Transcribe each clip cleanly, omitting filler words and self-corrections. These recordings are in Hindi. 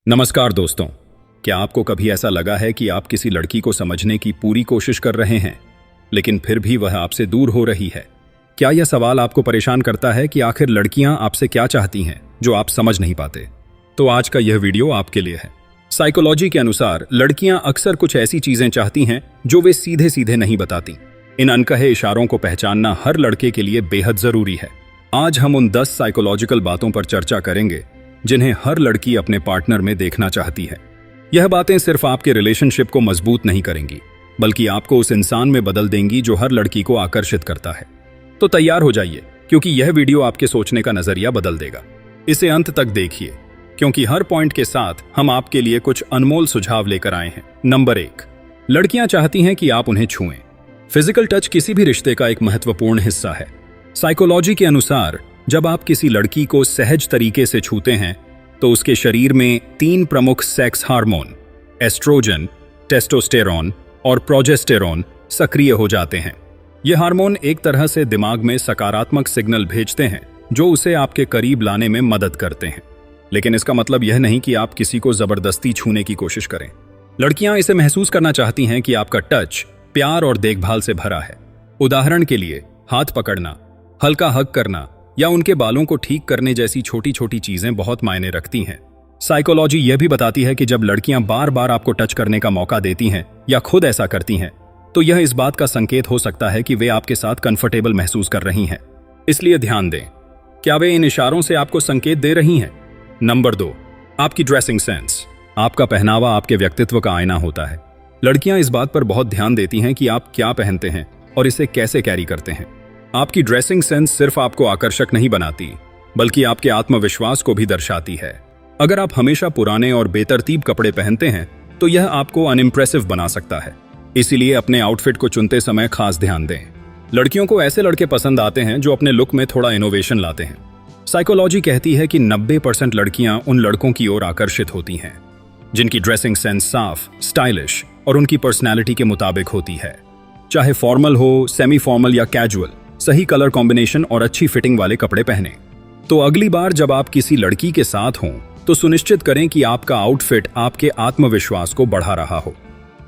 नमस्कार दोस्तों। क्या आपको कभी ऐसा लगा है कि आप किसी लड़की को समझने की पूरी कोशिश कर रहे हैं लेकिन फिर भी वह आपसे दूर हो रही है? क्या यह सवाल आपको परेशान करता है कि आखिर लड़कियां आपसे क्या चाहती हैं जो आप समझ नहीं पाते? तो आज का यह वीडियो आपके लिए है। साइकोलॉजी के अनुसार लड़कियां अक्सर कुछ ऐसी चीजें चाहती हैं जो वे सीधे सीधे नहीं बताती। इन अनकहे इशारों को पहचानना हर लड़के के लिए बेहद जरूरी है। आज हम उन 10 साइकोलॉजिकल बातों पर चर्चा करेंगे जिन्हें हर लड़की अपने पार्टनर में देखना चाहती है। यह बातें सिर्फ आपके रिलेशनशिप को मजबूत नहीं करेंगी बल्कि आपको उस इंसान में बदल देंगी जो हर लड़की को आकर्षित करता है। तो तैयार हो जाइए क्योंकि यह वीडियो आपके सोचने का नजरिया बदल देगा। इसे अंत तक देखिए क्योंकि हर पॉइंट के साथ हम आपके लिए कुछ अनमोल सुझाव लेकर आए हैं। नंबर 1, लड़कियां चाहती हैं कि आप उन्हें छुएं। फिजिकल टच किसी भी रिश्ते का एक महत्वपूर्ण हिस्सा है। साइकोलॉजी के अनुसार जब आप किसी लड़की को सहज तरीके से छूते हैं तो उसके शरीर में 3 प्रमुख सेक्स हार्मोन एस्ट्रोजन, टेस्टोस्टेरोन और प्रोजेस्टेरोन सक्रिय हो जाते हैं। ये हार्मोन एक तरह से दिमाग में सकारात्मक सिग्नल भेजते हैं जो उसे आपके करीब लाने में मदद करते हैं। लेकिन इसका मतलब यह नहीं कि आप किसी को जबरदस्ती छूने की कोशिश करें। लड़कियां इसे महसूस करना चाहती हैं कि आपका टच प्यार और देखभाल से भरा है। उदाहरण के लिए हाथ पकड़ना, हल्का हग करना या उनके बालों को ठीक करने जैसी छोटी छोटी चीजें बहुत मायने रखती हैं। साइकोलॉजी यह भी बताती है कि जब लड़कियां बार बार आपको टच करने का मौका देती हैं या खुद ऐसा करती हैं तो यह इस बात का संकेत हो सकता है कि वे आपके साथ कंफर्टेबल महसूस कर रही हैं। इसलिए ध्यान दें, क्या वे इन इशारों से आपको संकेत दे रही हैं? नंबर 2, आपकी ड्रेसिंग सेंस। आपका पहनावा आपके व्यक्तित्व का आईना होता है। लड़कियां इस बात पर बहुत ध्यान देती हैं कि आप क्या पहनते हैं और इसे कैसे कैरी करते हैं। आपकी ड्रेसिंग सेंस सिर्फ आपको आकर्षक नहीं बनाती बल्कि आपके आत्मविश्वास को भी दर्शाती है। अगर आप हमेशा पुराने और बेतरतीब कपड़े पहनते हैं तो यह आपको अनइम्प्रेसिव बना सकता है। इसीलिए अपने आउटफिट को चुनते समय खास ध्यान दें। लड़कियों को ऐसे लड़के पसंद आते हैं जो अपने लुक में थोड़ा इनोवेशन लाते हैं। साइकोलॉजी कहती है कि 90% लड़कियां उन लड़कों की ओर आकर्षित होती हैं जिनकी ड्रेसिंग सेंस साफ, स्टाइलिश और उनकी पर्सनैलिटी के मुताबिक होती है। चाहे फॉर्मल हो, सेमी फॉर्मल या कैजुअल, सही कलर कॉम्बिनेशन और अच्छी फिटिंग वाले कपड़े पहने। तो अगली बार जब आप किसी लड़की के साथ हों तो सुनिश्चित करें कि आपका आउटफिट आपके आत्मविश्वास को बढ़ा रहा हो।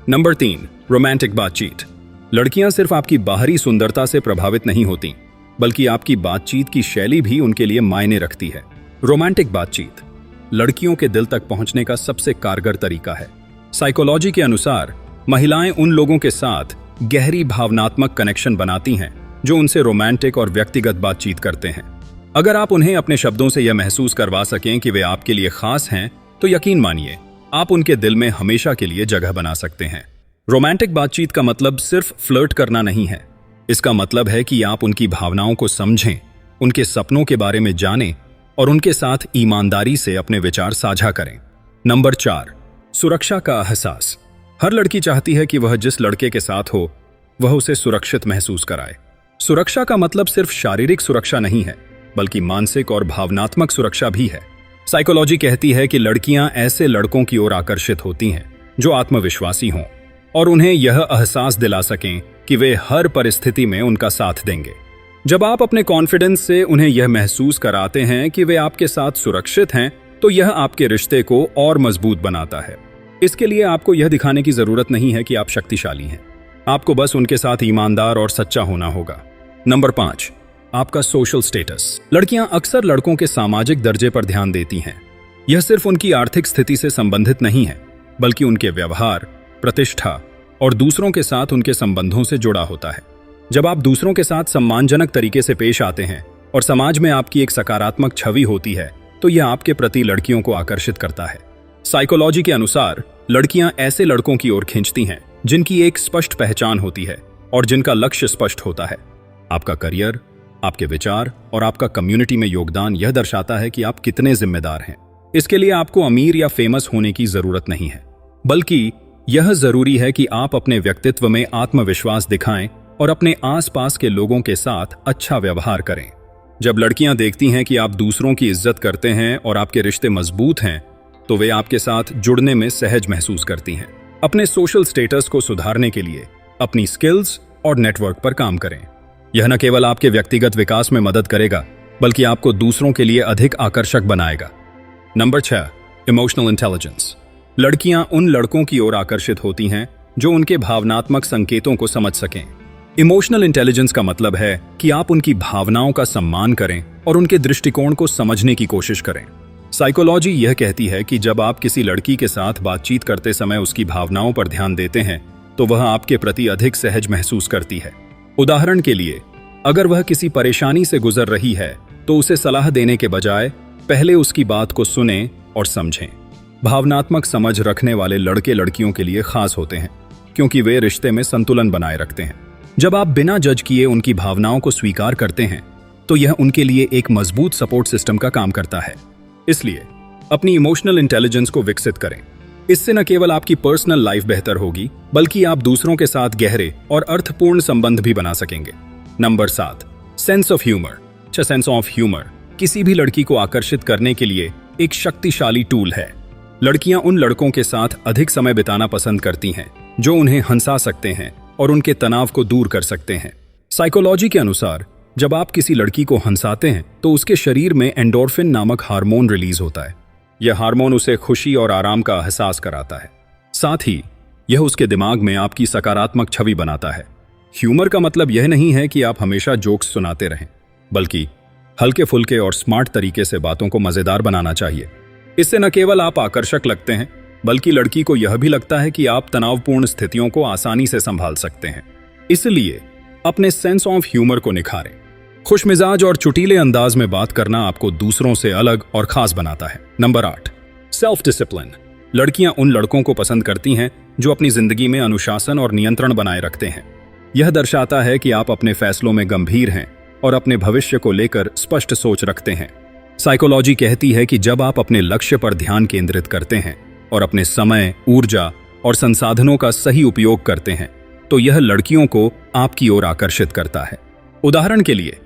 नंबर 3, रोमांटिक बातचीत। लड़कियां सिर्फ आपकी बाहरी सुंदरता से प्रभावित नहीं होती बल्कि आपकी बातचीत की शैली भी उनके लिए मायने रखती है। रोमांटिक बातचीत लड़कियों के दिल तक पहुंचने का सबसे कारगर तरीका है। साइकोलॉजी के अनुसार महिलाएं उन लोगों के साथ गहरी भावनात्मक कनेक्शन बनाती हैं जो उनसे रोमांटिक और व्यक्तिगत बातचीत करते हैं। अगर आप उन्हें अपने शब्दों से यह महसूस करवा सकें कि वे आपके लिए खास हैं तो यकीन मानिए आप उनके दिल में हमेशा के लिए जगह बना सकते हैं। रोमांटिक बातचीत का मतलब सिर्फ फ्लर्ट करना नहीं है। इसका मतलब है कि आप उनकी भावनाओं को समझें, उनके सपनों के बारे में जानें और उनके साथ ईमानदारी से अपने विचार साझा करें। नंबर 4, सुरक्षा का एहसास। हर लड़की चाहती है कि वह जिस लड़के के साथ हो वह उसे सुरक्षित महसूस कराए। सुरक्षा का मतलब सिर्फ शारीरिक सुरक्षा नहीं है बल्कि मानसिक और भावनात्मक सुरक्षा भी है। साइकोलॉजी कहती है कि लड़कियां ऐसे लड़कों की ओर आकर्षित होती हैं जो आत्मविश्वासी हों और उन्हें यह एहसास दिला सकें कि वे हर परिस्थिति में उनका साथ देंगे। जब आप अपने कॉन्फिडेंस से उन्हें यह महसूस कराते हैं कि वे आपके साथ सुरक्षित हैं तो यह आपके रिश्ते को और मजबूत बनाता है। इसके लिए आपको यह दिखाने की जरूरत नहीं है कि आप शक्तिशाली हैं। आपको बस उनके साथ ईमानदार और सच्चा होना होगा। नंबर 5, आपका सोशल स्टेटस। लड़कियां अक्सर लड़कों के सामाजिक दर्जे पर ध्यान देती हैं। यह सिर्फ उनकी आर्थिक स्थिति से संबंधित नहीं है बल्कि उनके व्यवहार, प्रतिष्ठा और दूसरों के साथ उनके संबंधों से जुड़ा होता है। जब आप दूसरों के साथ सम्मानजनक तरीके से पेश आते हैं और समाज में आपकी एक सकारात्मक छवि होती है तो यह आपके प्रति लड़कियों को आकर्षित करता है। साइकोलॉजी के अनुसार लड़कियां ऐसे लड़कों की ओर खींचती हैं जिनकी एक स्पष्ट पहचान होती है और जिनका लक्ष्य स्पष्ट होता है। आपका करियर, आपके विचार और आपका कम्युनिटी में योगदान यह दर्शाता है कि आप कितने जिम्मेदार हैं। इसके लिए आपको अमीर या फेमस होने की जरूरत नहीं है बल्कि यह जरूरी है कि आप अपने व्यक्तित्व में आत्मविश्वास दिखाएं और अपने आसपास के लोगों के साथ अच्छा व्यवहार करें। जब लड़कियां देखती हैं कि आप दूसरों की इज्जत करते हैं और आपके रिश्ते मजबूत हैं तो वे आपके साथ जुड़ने में सहज महसूस करती हैं। अपने सोशल स्टेटस को सुधारने के लिए अपनी स्किल्स और नेटवर्क पर काम करें। यह न केवल आपके व्यक्तिगत विकास में मदद करेगा बल्कि आपको दूसरों के लिए अधिक आकर्षक बनाएगा। Number 6, emotional intelligence. लड़कियां उन लड़कों की ओर आकर्षित होती हैं जो उनके भावनात्मक संकेतों को समझ सकें। इमोशनल इंटेलिजेंस का मतलब है कि आप उनकी भावनाओं का सम्मान करें और उनके दृष्टिकोण को समझने की कोशिश करें। साइकोलॉजी यह कहती है कि जब आप किसी लड़की के साथ बातचीत करते समय उसकी भावनाओं पर ध्यान देते हैं तो वह आपके प्रति अधिक सहज महसूस करती है। उदाहरण के लिए, अगर वह किसी परेशानी से गुजर रही है तो उसे सलाह देने के बजाय पहले उसकी बात को सुनें और समझें। भावनात्मक समझ रखने वाले लड़के लड़कियों के लिए खास होते हैं क्योंकि वे रिश्ते में संतुलन बनाए रखते हैं। जब आप बिना जज किए उनकी भावनाओं को स्वीकार करते हैं तो यह उनके लिए एक मजबूत सपोर्ट सिस्टम का काम करता है। इसलिए अपनी इमोशनल इंटेलिजेंस को विकसित करें। इससे न केवल आपकी पर्सनल लाइफ बेहतर होगी बल्कि आप दूसरों के साथ गहरे और अर्थपूर्ण संबंध भी बना सकेंगे। Number 7, sense of humour. Sense of humour किसी भी लड़की को आकर्षित करने के लिए एक शक्तिशाली टूल है। लड़कियां उन लड़कों के साथ अधिक समय बिताना पसंद करती हैं जो उन्हें हंसा सकते हैं और उनके तनाव को दूर कर सकते हैं। साइकोलॉजी के अनुसार जब आप किसी लड़की को हंसाते हैं तो उसके शरीर में एंडोर्फिन नामक हार्मोन रिलीज होता है। यह हार्मोन उसे खुशी और आराम का एहसास कराता है। साथ ही यह उसके दिमाग में आपकी सकारात्मक छवि बनाता है। ह्यूमर का मतलब यह नहीं है कि आप हमेशा जोक्स सुनाते रहें, बल्कि हल्के फुल्के और स्मार्ट तरीके से बातों को मजेदार बनाना चाहिए। इससे न केवल आप आकर्षक लगते हैं बल्कि लड़की को यह भी लगता है कि आप तनावपूर्ण स्थितियों को आसानी से संभाल सकते हैं। इसलिए अपने सेंस ऑफ ह्यूमर को निखारें। खुशमिजाज और चुटीले अंदाज में बात करना आपको दूसरों से अलग और खास बनाता है। Number 8, self discipline. लड़कियां उन लड़कों को पसंद करती हैं जो अपनी जिंदगी में अनुशासन और नियंत्रण बनाए रखते हैं। यह दर्शाता है कि आप अपने फैसलों में गंभीर हैं और अपने भविष्य को लेकर स्पष्ट सोच रखते हैं। साइकोलॉजी कहती है कि जब आप अपने लक्ष्य पर ध्यान केंद्रित करते हैं और अपने समय, ऊर्जा और संसाधनों का सही उपयोग करते हैं तो यह लड़कियों को आपकी ओर आकर्षित करता है। उदाहरण के लिए,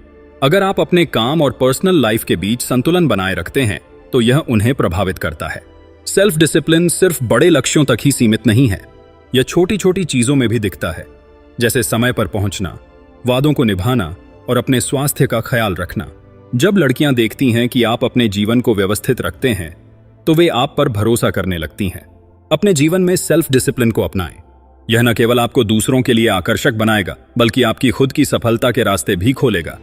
अगर आप अपने काम और पर्सनल लाइफ के बीच संतुलन बनाए रखते हैं तो यह उन्हें प्रभावित करता है। सेल्फ डिसिप्लिन सिर्फ बड़े लक्ष्यों तक ही सीमित नहीं है, यह छोटी छोटी चीजों में भी दिखता है, जैसे समय पर पहुंचना, वादों को निभाना और अपने स्वास्थ्य का ख्याल रखना। जब लड़कियां देखती हैं कि आप अपने जीवन को व्यवस्थित रखते हैं तो वे आप पर भरोसा करने लगती हैं। अपने जीवन में सेल्फ डिसिप्लिन को अपनाएं। यह न केवल आपको दूसरों के लिए आकर्षक बनाएगा बल्कि आपकी खुद की सफलता के रास्ते भी खोलेगा।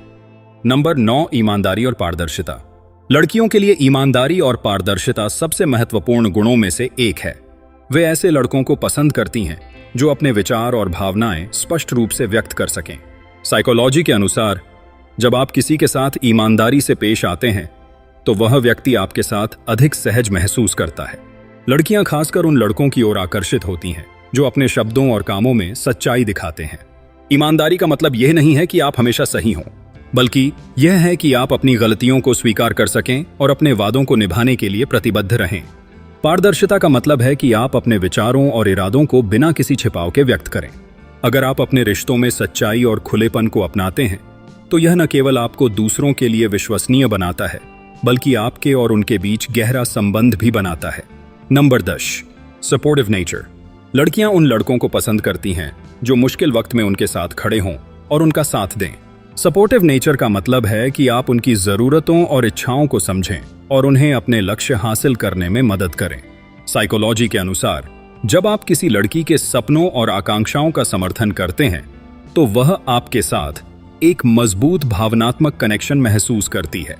नंबर 9, ईमानदारी और पारदर्शिता। लड़कियों के लिए ईमानदारी और पारदर्शिता सबसे महत्वपूर्ण गुणों में से एक है। वे ऐसे लड़कों को पसंद करती हैं जो अपने विचार और भावनाएं स्पष्ट रूप से व्यक्त कर सकें। साइकोलॉजी के अनुसार जब आप किसी के साथ ईमानदारी से पेश आते हैं तो वह व्यक्ति आपके साथ अधिक सहज महसूस करता है। लड़कियां खासकर उन लड़कों की ओर आकर्षित होती हैं जो अपने शब्दों और कामों में सच्चाई दिखाते हैं। ईमानदारी का मतलब यह नहीं है कि आप हमेशा सही हों, बल्कि यह है कि आप अपनी गलतियों को स्वीकार कर सकें और अपने वादों को निभाने के लिए प्रतिबद्ध रहें। पारदर्शिता का मतलब है कि आप अपने विचारों और इरादों को बिना किसी छिपाव के व्यक्त करें। अगर आप अपने रिश्तों में सच्चाई और खुलेपन को अपनाते हैं तो यह न केवल आपको दूसरों के लिए विश्वसनीय बनाता है बल्कि आपके और उनके बीच गहरा संबंध भी बनाता है। Number 10, supportive nature. लड़कियां उन लड़कों को पसंद करती हैं जो मुश्किल वक्त में उनके साथ खड़े हों और उनका साथ दें। सपोर्टिव नेचर का मतलब है कि आप उनकी जरूरतों और इच्छाओं को समझें और उन्हें अपने लक्ष्य हासिल करने में मदद करें। साइकोलॉजी के अनुसार जब आप किसी लड़की के सपनों और आकांक्षाओं का समर्थन करते हैं तो वह आपके साथ एक मजबूत भावनात्मक कनेक्शन महसूस करती है।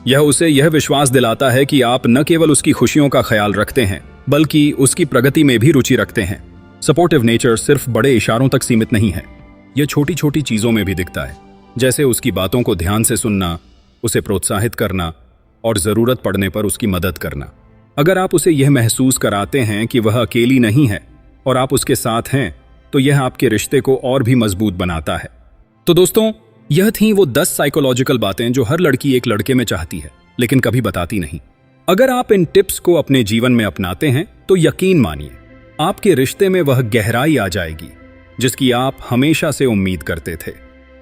यह उसे यह विश्वास दिलाता है कि आप न केवल उसकी खुशियों का ख्याल रखते हैं बल्कि उसकी प्रगति में भी रुचि रखते हैं। सपोर्टिव नेचर सिर्फ बड़े इशारों तक सीमित नहीं है, यह छोटी छोटी चीजों में भी दिखता है, जैसे उसकी बातों को ध्यान से सुनना, उसे प्रोत्साहित करना और जरूरत पड़ने पर उसकी मदद करना। अगर आप उसे यह महसूस कराते हैं कि वह अकेली नहीं है और आप उसके साथ हैं तो यह आपके रिश्ते को और भी मजबूत बनाता है। तो दोस्तों, यह थी वो 10 साइकोलॉजिकल बातें जो हर लड़की एक लड़के में चाहती है लेकिन कभी बताती नहीं। अगर आप इन टिप्स को अपने जीवन में अपनाते हैं तो यकीन मानिए आपके रिश्ते में वह गहराई आ जाएगी जिसकी आप हमेशा से उम्मीद करते थे।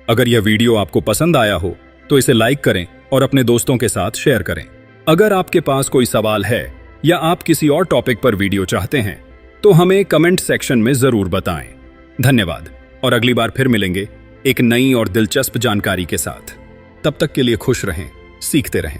अगर यह वीडियो आपको पसंद आया हो तो इसे लाइक करें और अपने दोस्तों के साथ शेयर करें। अगर आपके पास कोई सवाल है या आप किसी और टॉपिक पर वीडियो चाहते हैं तो हमें कमेंट सेक्शन में जरूर बताएं। धन्यवाद और अगली बार फिर मिलेंगे एक नई और दिलचस्प जानकारी के साथ। तब तक के लिए खुश रहें, सीखते रहें।